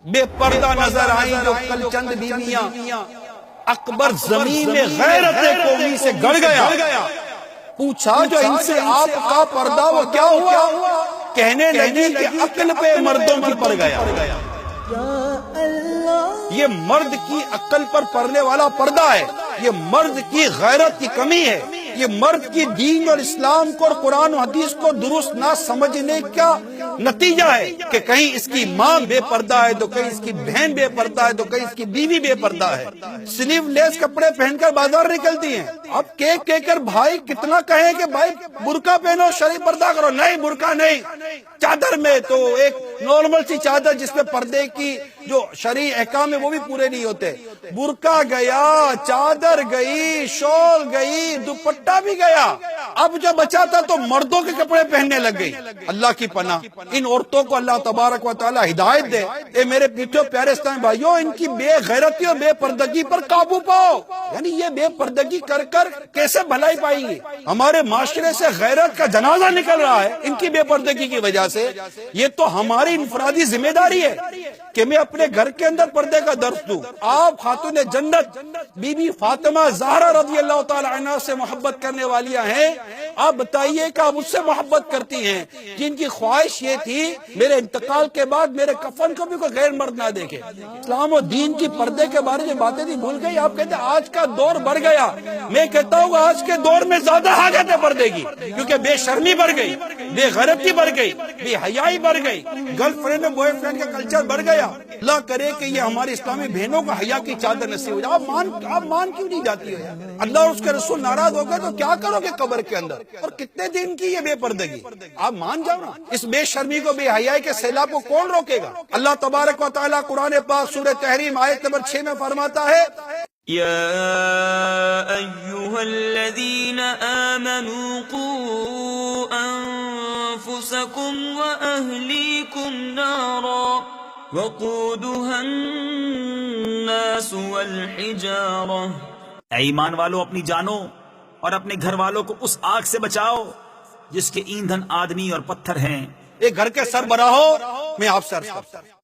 بے پردہ نظر آئیں جو کل چند بیویاں، اکبر زمین میں غیرت قومی سے گڑ گیا۔ پوچھا جو ان سے آپ کا پردہ وہ کیا ہوا؟ کہنے لگی کہ عقل پہ مردوں کی پڑ گیا۔ یہ مرد کی عقل پر پڑنے والا پردہ ہے، یہ مرد کی غیرت کی کمی ہے، یہ مرد کی دین اور اسلام کو اور قرآن و حدیث کو درست نہ سمجھنے کا نتیجہ ہے کہ کہیں اس کی ماں بے پردہ ہے تو کہیں اس کی بہن بے پردہ ہے تو کہیں اس کی بیوی بے پردہ ہے۔ سلیو لیس کپڑے پہن کر بازار نکلتی ہیں، اب کہہ کر بھائی کتنا کہیں کہ بھائی برقع پہنو، شرعی پردہ کرو، نہیں برقع نہیں، چادر میں تو ایک نارمل سی چادر جس پہ پردے کی جو شرعی احکام ہے وہ بھی پورے نہیں ہوتے۔ برقع گیا، چادر گئی، شال گئی، دوپٹہ بھی گیا، اب جو بچا تھا تو مردوں کے کپڑے پہننے لگ گئی۔ اللہ کی پناہ، ان عورتوں کو اللہ تبارک و تعالی ہدایت دے۔ اے میرے پیٹھو پیارے اسلامی بھائیوں، ان کی بے غیرتی اور بے پردگی پر قابو پاؤ۔ یعنی یہ بے پردگی کر کر کیسے بھلائی پائیں گے؟ ہمارے معاشرے سے غیرت کا جنازہ نکل رہا ہے ان کی بے پردگی کی وجہ سے۔ یہ تو ہماری انفرادی ذمہ داری ہے کہ میں اپنے گھر کے اندر پردے کا درس دوں۔ آپ خاتون جنت بی بی فاطمہ زہرا رضی اللہ تعالی عنہ سے محبت کرنے والیاں ہیں، آپ بتائیے کہ آپ اس سے محبت کرتی ہیں جن کی خواہش یہ تھی میرے انتقال کے بعد میرے کفن کو بھی کوئی غیر مرد نہ دیکھے۔ اسلام و دین کی پردے کے بارے میں باتیں نہیں بھول گئی۔ آپ کہتے ہیں آج کا دور بڑھ گیا، میں کہتا ہوں آج کے دور میں زیادہ حاجت ہے پردے کی، کیونکہ بے شرمی بڑھ گئی، بے غیرتی بڑھ گئی، بے حیائی بڑھ گئی، گرل فرینڈ اور بوائے فرینڈ کا کلچر بڑھ گیا۔ اللہ کرے کہ یہ ہماری اسلامی بہنوں کا حیا کی چادر نصیب ہو جائے۔ آپ مان کیوں نہیں جاتی ہو؟ اللہ اور اس کے رسول ناراض ہو گئے تو کیا کرو گے قبر کے اندر؟ اور کتنے دن کی یہ بے پردگی؟ آپ مان جاؤ نا۔ اس بے شرمی کو، بے حیائی کے سیلاب کو کون روکے گا؟ اللہ تبارک و تعالیٰ قرآن پاک سورہ تحریم آیت نمبر 6 میں فرماتا ہے، يا أيها الذين آمنوا قوا أنفسكم وأهليكم نارا وقودها الناس والحجارة۔ اے ایمان والو، اپنی جانوں اور اپنے گھر والوں کو اس آگ سے بچاؤ جس کے ایندھن آدمی اور پتھر ہیں۔ ایک گھر کے سربراہوں میں آپ سے عرض کرتا ہوں